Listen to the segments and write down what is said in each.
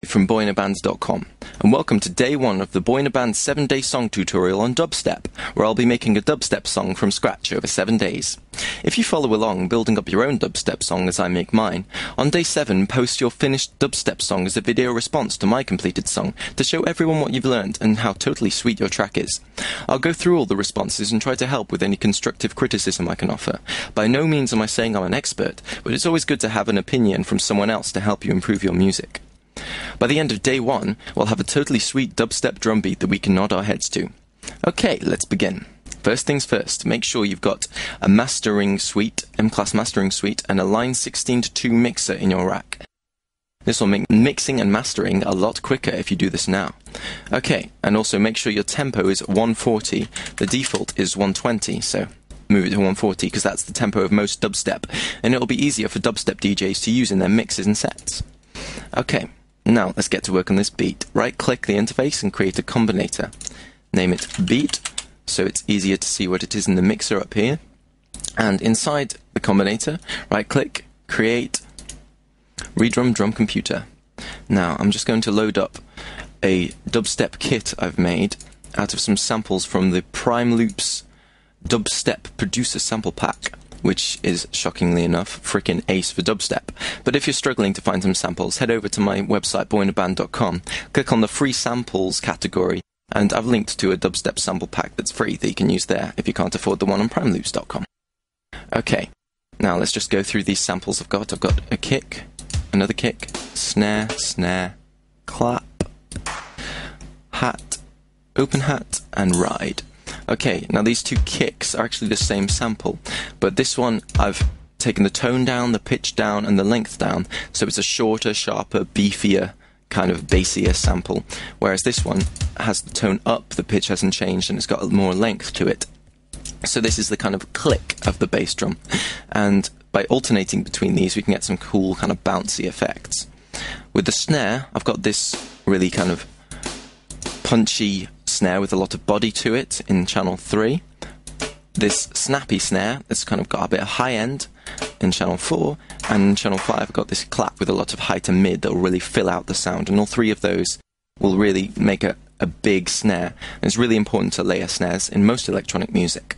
from boyinabands.com, and welcome to day 1 of the Boy in a Band 7-day song tutorial on dubstep, where I'll be making a dubstep song from scratch over 7 days. If you follow along building up your own dubstep song as I make mine, on day 7 post your finished dubstep song as a video response to my completed song to show everyone what you've learned and how totally sweet your track is. I'll go through all the responses and try to help with any constructive criticism I can offer. By no means am I saying I'm an expert, but it's always good to have an opinion from someone else to help you improve your music. By the end of day 1, we'll have a totally sweet dubstep drum beat that we can nod our heads to. Okay, let's begin. First things first, make sure you've got a mastering suite, M-Class mastering suite, and a line 16:2 mixer in your rack. This will make mixing and mastering a lot quicker if you do this now. Okay, and also make sure your tempo is 140. The default is 120, so move it to 140 because that's the tempo of most dubstep, and it'll be easier for dubstep DJs to use in their mixes and sets. Okay, now let's get to work on this beat. Right-click the interface and create a combinator. Name it beat, so it's easier to see what it is in the mixer up here. And inside the combinator, right-click, create redrum drum computer. Now I'm just going to load up a dubstep kit I've made out of some samples from the Prime Loops Dubstep Producer Sample Pack, which is, shockingly enough, frickin' ace for dubstep. But if you're struggling to find some samples, head over to my website, boyinabands.com, click on the free samples category, and I've linked to a dubstep sample pack that's free that you can use there if you can't afford the one on primeloops.com. Okay, now let's just go through these samples I've got. I've got a kick, another kick, snare, snare, clap, hat, open hat, and ride. Okay, now these two kicks are actually the same sample, but this one I've taken the tone down, the pitch down, and the length down, so it's a shorter, sharper, beefier, kind of bassier sample, whereas this one has the tone up, the pitch hasn't changed, and it's got more length to it. So this is the kind of click of the bass drum, and by alternating between these we can get some cool kind of bouncy effects. With the snare, I've got this really kind of punchy snare with a lot of body to it in channel 3. This snappy snare that's kind of got a bit of high end in channel 4, and in channel 5 I've got this clap with a lot of high to mid that will really fill out the sound, and all three of those will really make a big snare. And it's really important to layer snares in most electronic music.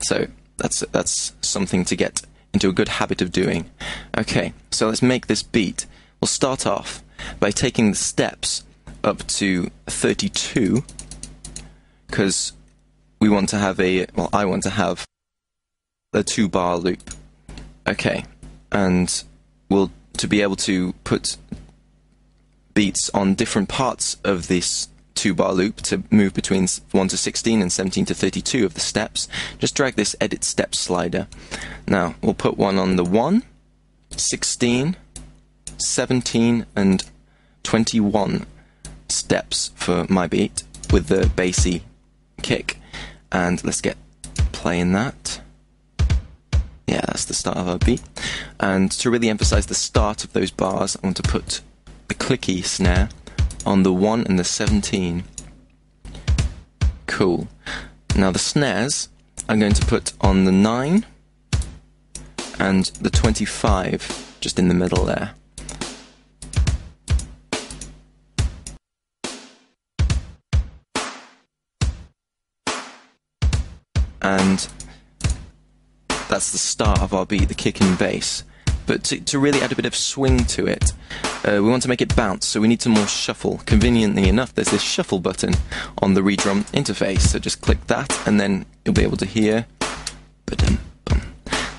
So that's something to get into a good habit of doing. Okay, so let's make this beat. We'll start off by taking the steps up to 32, because we want to have I want to have a 2-bar loop. Okay, and to be able to put beats on different parts of this 2-bar loop, to move between 1 to 16 and 17 to 32 of the steps, just drag this edit step slider. Now we'll put one on the 1, 16, 17 and 21 steps for my beat with the bassy kick, and let's get playing that. Yeah, that's the start of our beat. And to really emphasize the start of those bars, I want to put the clicky snare on the 1 and the 17. Cool. Now the snares I'm going to put on the 9 and the 25, just in the middle there. And that's the start of our beat, the kick and bass. But to really add a bit of swing to it, we want to make it bounce, so we need some more shuffle. Conveniently enough, there's this shuffle button on the redrum interface, so just click that and then you'll be able to hear ba-dum, bum.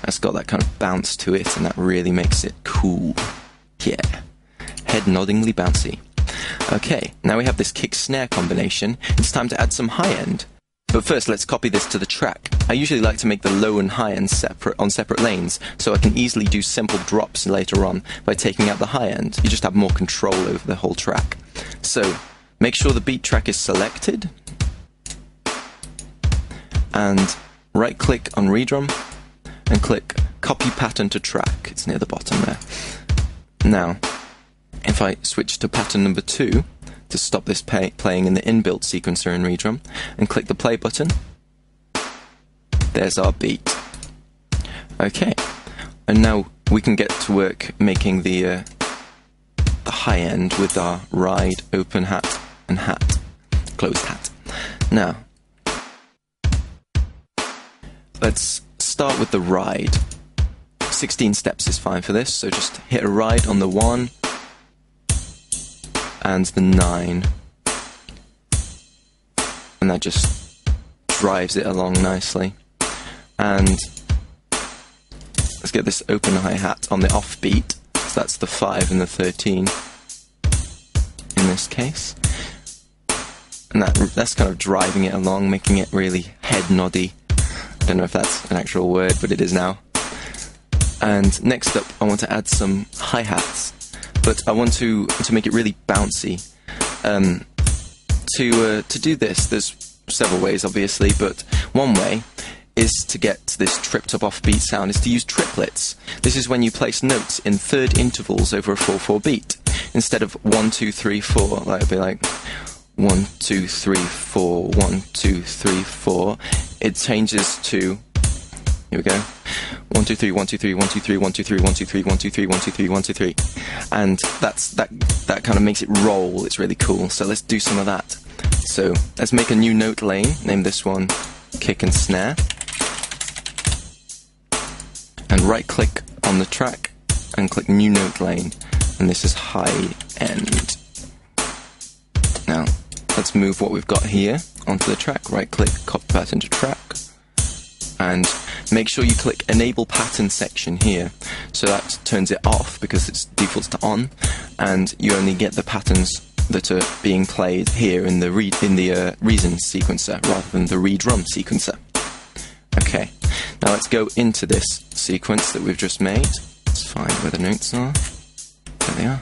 That's got that kind of bounce to it, and that really makes it cool. Yeah, head noddingly bouncy. Okay, now we have this kick-snare combination. It's time to add some high end. But first, let's copy this to the track. I usually like to make the low and high end on separate lanes, so I can easily do simple drops later on by taking out the high end. You just have more control over the whole track. So, make sure the beat track is selected, and right-click on redrum, and click copy pattern to track. It's near the bottom there. Now, if I switch to pattern number 2, to stop this playing in the inbuilt sequencer in redrum, and click the play button, there's our beat. Okay, and now we can get to work making the high end with our ride, open hat, and hat, closed hat. Now, let's start with the ride. 16 steps is fine for this, so just hit a ride on the 1 and the 9, and that just drives it along nicely. And let's get this open hi-hat on the offbeat, so that's the 5 and the 13 in this case. And that's kind of driving it along, making it really head noddy. I don't know if that's an actual word, but it is now. And next up, I want to add some hi-hats, but I want to make it really bouncy. To do this, there's several ways, obviously, but one way is to get this tripped up offbeat sound is to use triplets. This is when you place notes in third intervals over a 4/4 beat. Instead of 1, 2, 3, 4, that would be like 1, 2, 3, 4, 1, 2, 3, 4. It changes to, here we go, 1, 2, 3, 1, 2, 3, 1, 2, 3, 1, 2, 3, 1, 2, 3, 1, 2, 3, 1, 2, 3, 1, 2, 3. And that kind of makes it roll. It's really cool. So let's do some of that. So let's make a new note lane. Name this one kick and snare. And right click on the track and click new note lane. And this is high end. Now let's move what we've got here onto the track. Right click, copy pattern to track. And make sure you click Enable Pattern section here, so that turns it off because it defaults to on, and you only get the patterns that are being played here in the reason sequencer rather than the redrum sequencer. Okay, now let's go into this sequence that we've just made. Let's find where the notes are. There they are.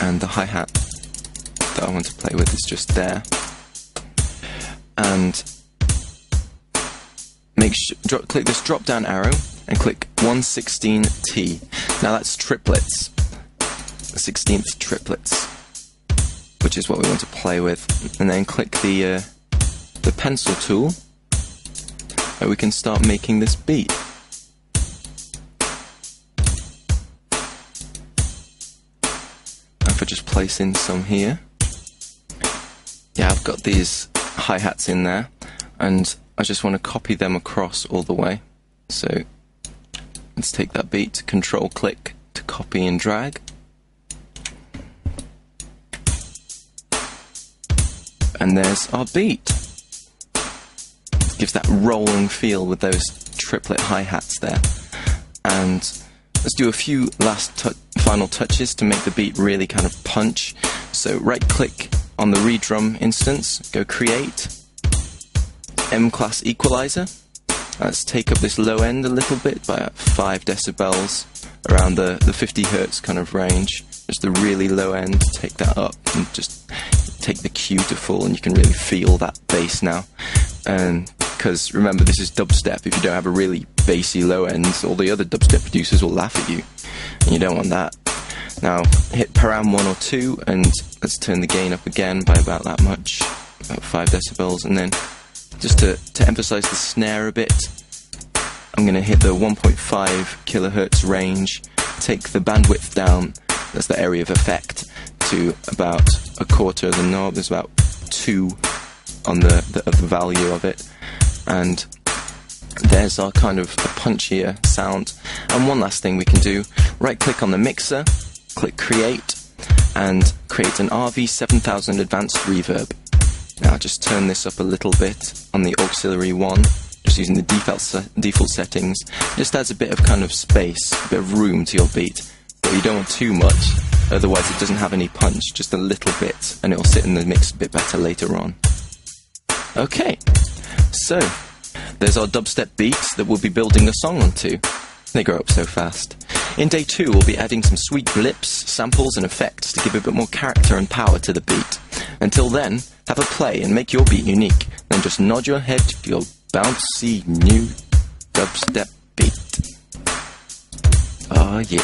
And the hi-hat that I want to play with is just there. And click this drop down arrow and click 1/16T. Now that's triplets, the 16th triplets, which is what we want to play with. And then click the pencil tool, and we can start making this beat. If I just place in some here, yeah, I've got these hi-hats in there, and I just want to copy them across all the way. So let's take that beat, control click to copy and drag. And there's our beat. Gives that rolling feel with those triplet hi-hats there. And let's do a few last final touches to make the beat really kind of punch. So right click on the redrum instance, go create, M-class equalizer. Let's take up this low end a little bit by about 5 decibels, around the 50 hertz kind of range. Just the really low end, take that up and just take the Q to full, and you can really feel that bass now. Because remember, this is dubstep. If you don't have a really bassy low end, all the other dubstep producers will laugh at you, and you don't want that. Now hit param 1 or 2, and let's turn the gain up again by about that much, about 5 decibels, and then just to emphasize the snare a bit, I'm going to hit the 1.5 kilohertz range, take the bandwidth down, that's the area of effect, to about 1/4 of the knob. There's about 2 on the value of it, and there's our kind of a punchier sound. And one last thing we can do, right click on the mixer, click create, and create an RV7000 advanced reverb. Now just turn this up a little bit on the auxiliary 1, just using the default settings. Just adds a bit of kind of space, a bit of room to your beat, but you don't want too much, otherwise it doesn't have any punch, just a little bit, and it'll sit in the mix a bit better later on. Okay, so there's our dubstep beats that we'll be building a song onto. They grow up so fast. In day 2, we'll be adding some sweet blips, samples and effects to give a bit more character and power to the beat. Until then, have a play and make your beat unique. Then just nod your head to your bouncy new dubstep beat. Oh yeah.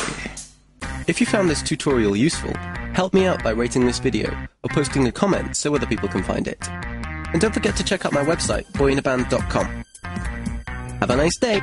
If you found this tutorial useful, help me out by rating this video or posting a comment so other people can find it. And don't forget to check out my website, boyinaband.com. Have a nice day!